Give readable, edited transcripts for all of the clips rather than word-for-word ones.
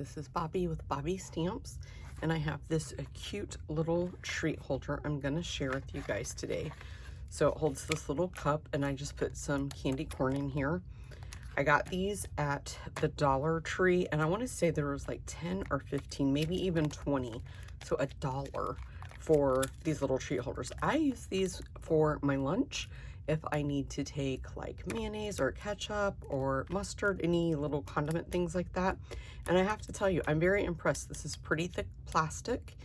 This is Bobby with Bobby Stamps, and I have this cute little treat holder I'm going to share with you guys today. So it holds this little cup, and I just put some candy corn in here. I got these at the Dollar Tree, and I want to say there was like 10 or 15, maybe even 20. So $1 for these little treat holders. I use these for my lunch if I need to take like mayonnaise or ketchup or mustard, any little condiment things like that. And I have to tell you, I'm very impressed. This is pretty thick plastic,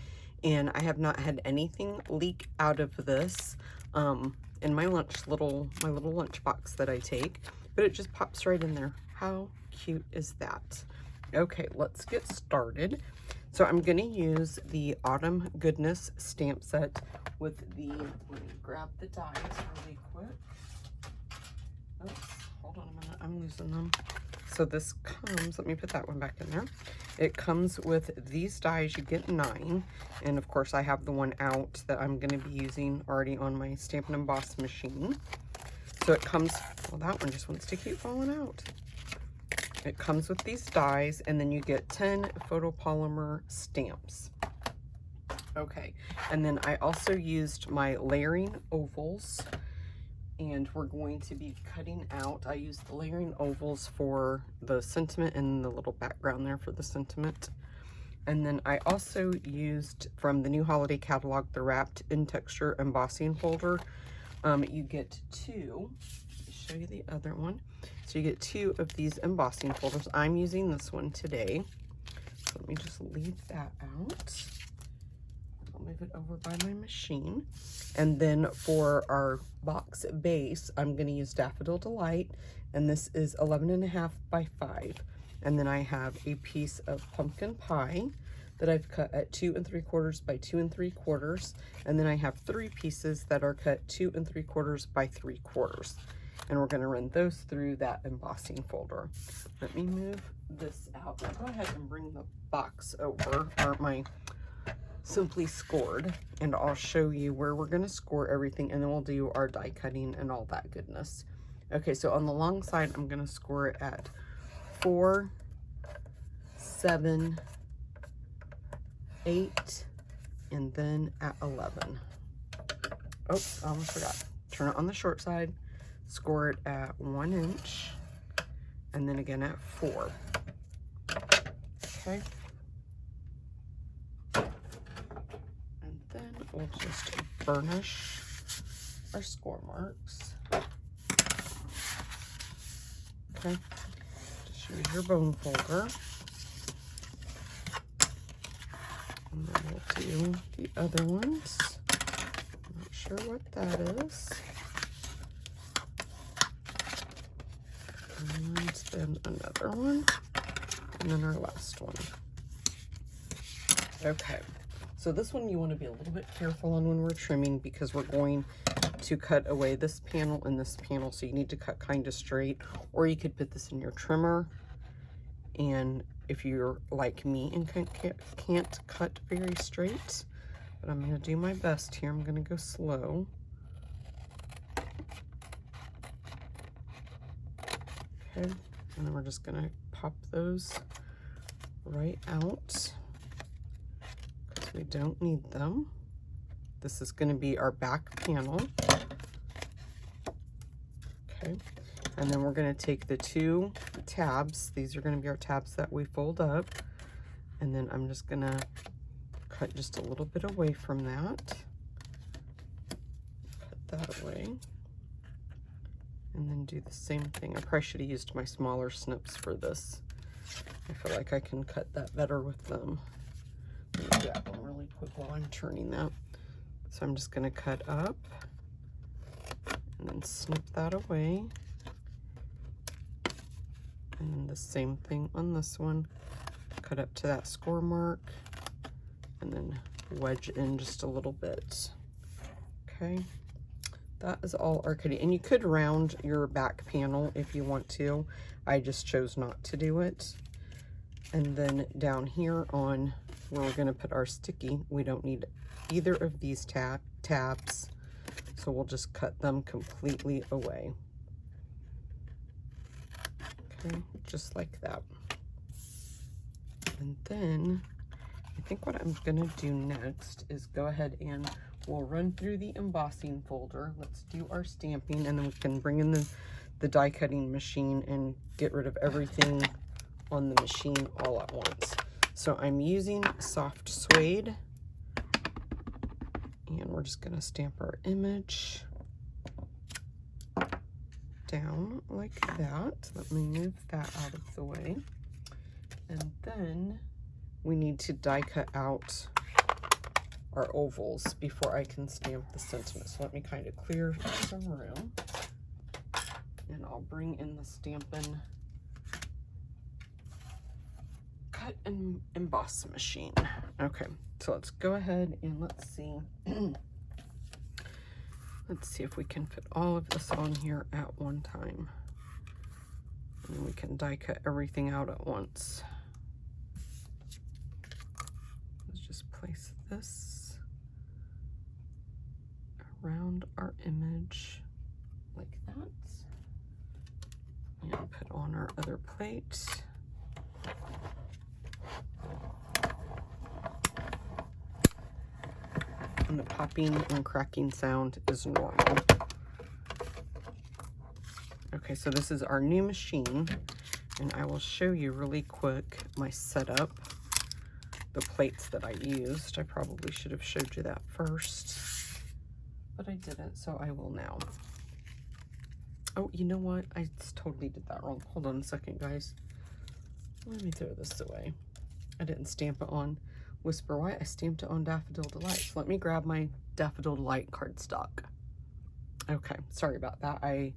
and I have not had anything leak out of this in my little lunch box that I take, but it just pops right in there. How cute is that? Okay, let's get started. So I'm going to use the Autumn Goodness stamp set with the, let me grab the dies really quick. Oops, hold on a minute, I'm losing them. So this comes, let me put that one back in there. It comes with these dies, you get 9. And of course I have the one out that I'm going to be using already on my Stamp and Emboss machine. So it comes, well, that one just wants to keep falling out. It comes with these dies, and then you get 10 photopolymer stamps. Okay, and then I also used my layering ovals, and we're going to be cutting out, I used the layering ovals for the sentiment and the little background there for the sentiment. And then I also used from the new holiday catalog, the wrapped in texture embossing folder. You get 2, let me show you the other one. So you get 2 of these embossing folders. I'm using this one today. So let me just leave that out. I'll move it over by my machine. And then for our box base, I'm going to use Daffodil Delight. And this is 11.5 by 5. And then I have a piece of pumpkin pie that I've cut at 2 3/4 by 2 3/4. And then I have 3 pieces that are cut 2 3/4 by 3/4. And we're going to run those through that embossing folder. Let me move this out. I'll go ahead and bring the box over, or my Simply Scored, and I'll show you where we're going to score everything, and then we'll do our die cutting and all that goodness. Okay, so on the long side, I'm going to score it at 4, 7, 8, and then at 11. Oh, I almost forgot. Turn it on the short side. Score it at 1 inch, and then again at 4. Okay. And then we'll just burnish our score marks. Okay. Just use your bone folder. And then we'll do the other ones. I'm not sure what that is. And then another one, and then our last one. Okay, so this one you want to be a little bit careful on when we're trimming, because we're going to cut away this panel and this panel, so you need to cut kind of straight, or you could put this in your trimmer. And if you're like me and can't cut very straight, but I'm going to do my best here. I'm going to go slow. Okay, and then we're just gonna pop those right out because we don't need them. This is gonna be our back panel. Okay, and then we're gonna take the 2 tabs. These are gonna be our tabs that we fold up. And then I'm just gonna cut just a little bit away from that. Cut that away. And then do the same thing. I probably should have used my smaller snips for this. I feel like I can cut that better with them. Let me grab one really quick while I'm turning that. So I'm just going to cut up and then snip that away. And then the same thing on this one. Cut up to that score mark and then wedge in just a little bit. Okay. That is all our cutting, and you could round your back panel if you want to. I just chose not to do it. And then down here on where we're going to put our sticky, we don't need either of these tabs, so we'll just cut them completely away. Okay, just like that. And then I think what I'm gonna do next is go ahead and we'll run through the embossing folder. Let's do our stamping, and then we can bring in the die cutting machine and get rid of everything on the machine all at once. So I'm using soft suede, and we're just gonna stamp our image down like that. Let me move that out of the way. And then we need to die cut out our ovals before I can stamp the sentiment. So let me kind of clear some room, and I'll bring in the Stampin' Cut and Emboss machine. Okay, so let's go ahead and let's see. Let's see if we can fit all of this on here at one time. And then we can die cut everything out at once. Let's just place this around our image like that. And put on our other plate. And the popping and cracking sound is normal. Okay, so this is our new machine, and I will show you really quick my setup, the plates that I used. I probably should have showed you that first, but I didn't, so I will now. Oh, you know what? I totally did that wrong. Hold on a second, guys. Let me throw this away. I didn't stamp it on Whisper White. I stamped it on Daffodil Delight. So let me grab my Daffodil Delight cardstock. Okay, sorry about that. I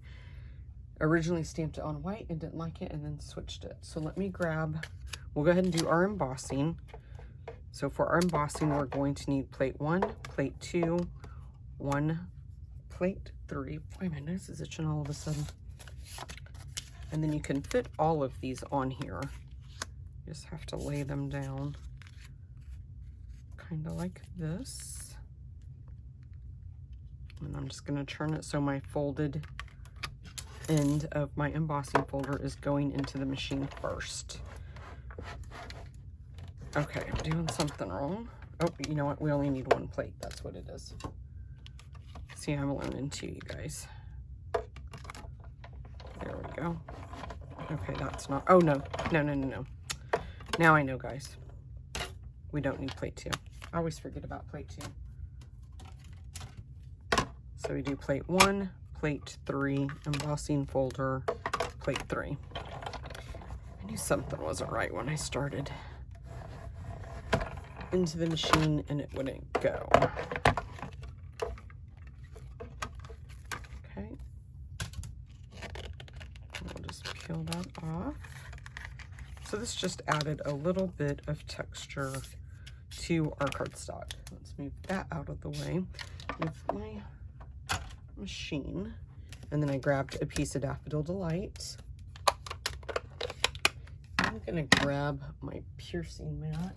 originally stamped it on white and didn't like it and then switched it. So let me grab, we'll go ahead and do our embossing. So for our embossing, we're going to need plate 1, plate 2, 1, plate 3. Boy, my nose is itching all of a sudden. And then you can fit all of these on here. You just have to lay them down kind of like this. And I'm just going to turn it so my folded end of my embossing folder is going into the machine first. Okay, I'm doing something wrong. Oh, you know what? We only need 1 plate. That's what it is. See, I'm learning too, you guys. There we go. Okay, that's not, oh no. No. Now I know, guys. We don't need plate 2. I always forget about plate 2. So we do plate 1, plate 3, embossing folder, plate 3. I knew something wasn't right when I started. Into the machine and it wouldn't go. Okay. We'll just peel that off. So this just added a little bit of texture to our cardstock. Let's move that out of the way with my machine. And then I grabbed a piece of Daffodil Delight. I'm gonna grab my piercing mat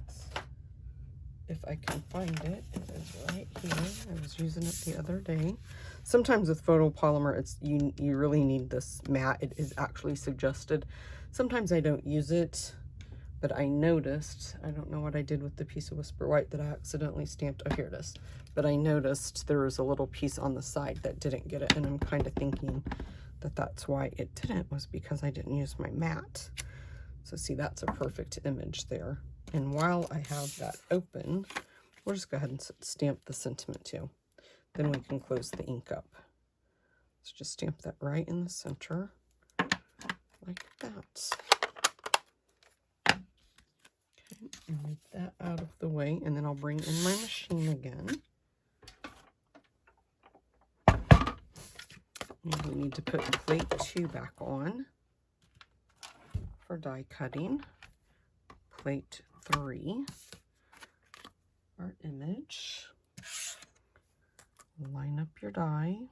if I can find it. It is right here. I was using it the other day. Sometimes with photopolymer, it's you really need this mat. It is actually suggested. Sometimes I don't use it, but I noticed, I don't know what I did with the piece of Whisper White that I accidentally stamped. Oh, here it is. But I noticed there was a little piece on the side that didn't get it, and I'm kind of thinking that that's why it didn't, was because I didn't use my mat. So see, that's a perfect image there. And while I have that open, we'll just go ahead and stamp the sentiment too. Then we can close the ink up. So just stamp that right in the center, like that. Okay, and move that out of the way, and then I'll bring in my machine again. And we need to put plate 2 back on for die cutting. Plate 3, our image. Line up your die,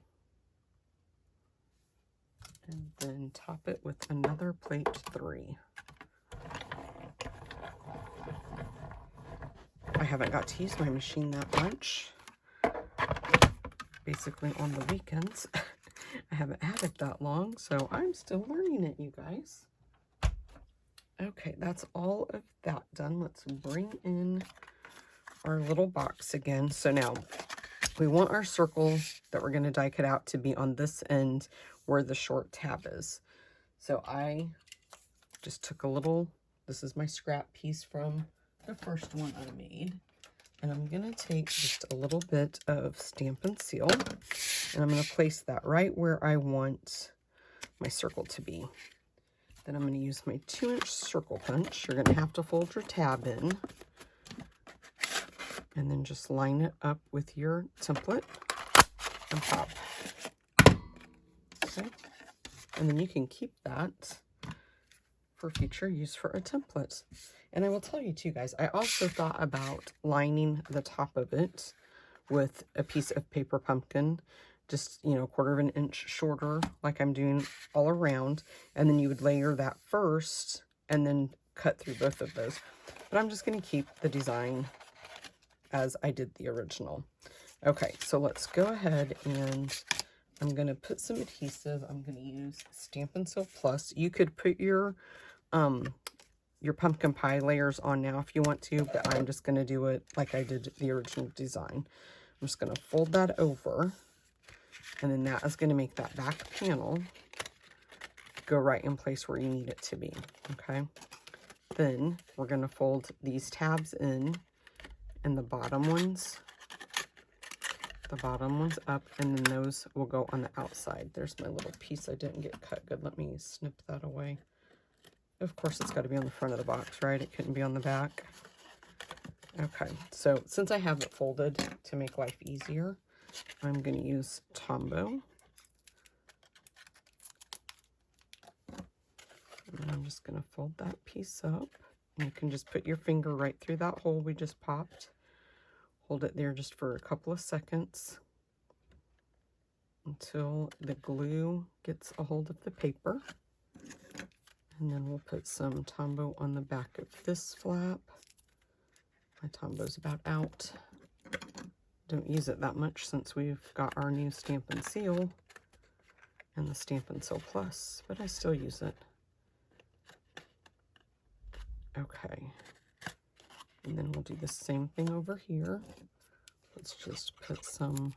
and then top it with another plate 3. I haven't got to use my machine that much. Basically on the weekends. I haven't had it that long, so I'm still learning it, you guys. Okay, that's all of that done. Let's bring in our little box again. So now we want our circle that we're going to die cut out to be on this end where the short tab is. So I just took a little, this is my scrap piece from the first one I made. And I'm going to take just a little bit of Stampin' Seal, and I'm going to place that right where I want my circle to be. Then I'm going to use my 2-inch circle punch. You're going to have to fold your tab in, and then just line it up with your template and pop. Okay. And then you can keep that for future use for a template. And I will tell you too, guys, I also thought about lining the top of it with a piece of paper pumpkin, just, you know, 1/4 inch shorter, like I'm doing all around. And then you would layer that first and then cut through both of those. But I'm just going to keep the design as I did the original. Okay, so let's go ahead and I'm going to put some adhesive. I'm going to use Stampin' Seal Plus. You could put your pumpkin pie layers on now if you want to, but I'm just going to do it like I did the original design. I'm just going to fold that over, and then that is going to make that back panel go right in place where you need it to be, okay? Then we're going to fold these tabs in, and the bottom ones up, and then those will go on the outside. There's my little piece I didn't get cut good. Let me snip that away. Of course, it's got to be on the front of the box, right? It couldn't be on the back. Okay, so since I have it folded to make life easier, I'm going to use Tombow. And I'm just going to fold that piece up. And you can just put your finger right through that hole we just popped. Hold it there just for a couple of seconds until the glue gets a hold of the paper. And then we'll put some Tombow on the back of this flap. My Tombow's about out. Don't use it that much since we've got our new Stampin' Seal and the Stampin' Seal Plus, but I still use it. Okay. And then we'll do the same thing over here. Let's just put some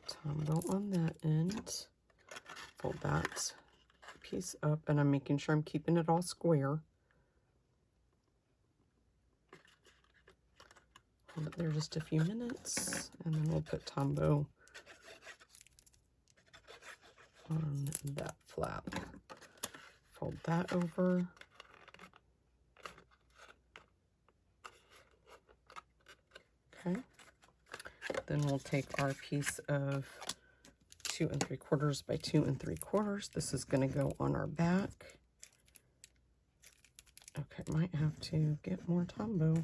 Tombow on that end. Fold that piece up, and I'm making sure I'm keeping it all square. Hold it there just a few minutes, and then we'll put Tombow on that flap. Fold that over. Okay. Then we'll take our piece of 2 3/4 by 2 3/4. This is going to go on our back. Okay, might have to get more Tombow.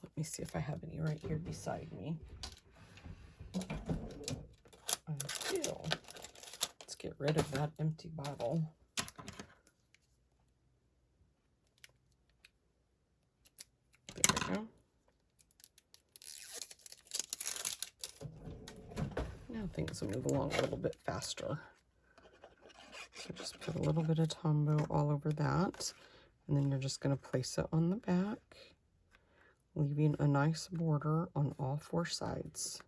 Let me see if I have any right here beside me. I do. Let's get rid of that empty bottle. There we go. Now things will move along a little bit faster. So just put a little bit of Tombow all over that, and then you're just going to place it on the back, leaving a nice border on all 4 sides.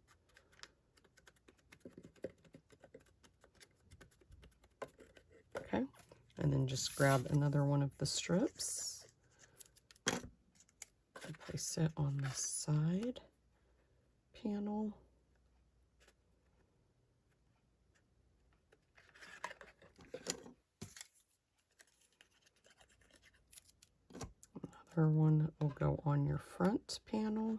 Okay, and then just grab another one of the strips and place it on the side panel. Another one will go on your front panel.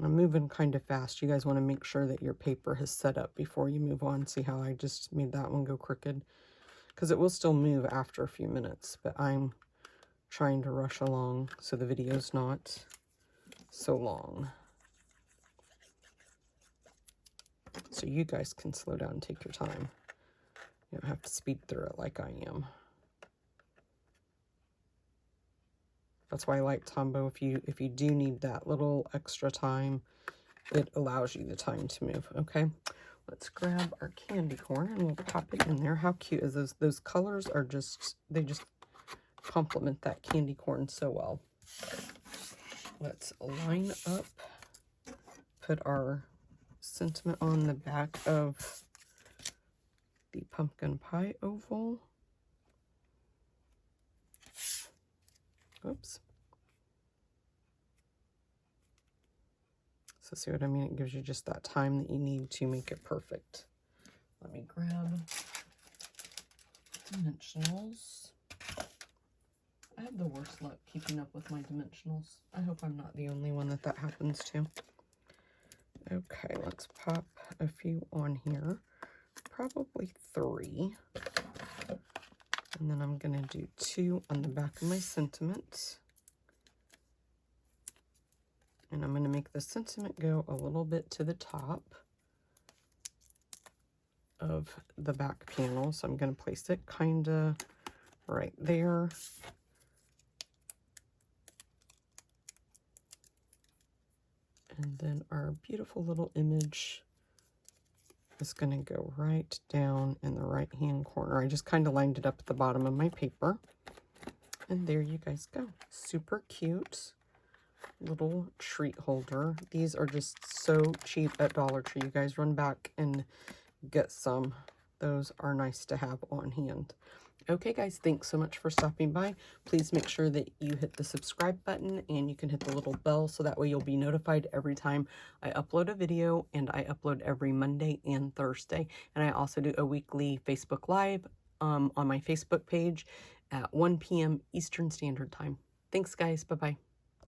I'm moving kind of fast. You guys want to make sure that your paper has set up before you move on. See how I just made that one go crooked? Because it will still move after a few minutes, but I'm trying to rush along so the video's not so long. So you guys can slow down and take your time. You don't have to speed through it like I am. That's why I like Tombow. If you do need that little extra time, it allows you the time to move. Okay, let's grab our candy corn and we'll pop it in there. How cute is those? Those colors are just, they just complement that candy corn so well. Let's line up, put our sentiment on the back of the pumpkin pie oval. Oops. So see what I mean? It gives you just that time that you need to make it perfect. Let me grab dimensionals. I have the worst luck keeping up with my dimensionals. I hope I'm not the only one that happens to. Okay, let's pop a few on here. Probably 3. And then I'm going to do 2 on the back of my sentiment. And I'm going to make the sentiment go a little bit to the top of the back panel. So I'm going to place it kind of right there. And then our beautiful little image is going to go right down in the right hand corner. I just kind of lined it up at the bottom of my paper. And there you guys go. Super cute little treat holder. These are just so cheap at Dollar Tree. You guys run back and get some. Those are nice to have on hand. Okay guys, thanks so much for stopping by. Please make sure that you hit the subscribe button and you can hit the little bell so that way you'll be notified every time I upload a video, and I upload every Monday and Thursday. And I also do a weekly Facebook Live on my Facebook page at 1 p.m. Eastern Standard Time. Thanks guys, bye-bye.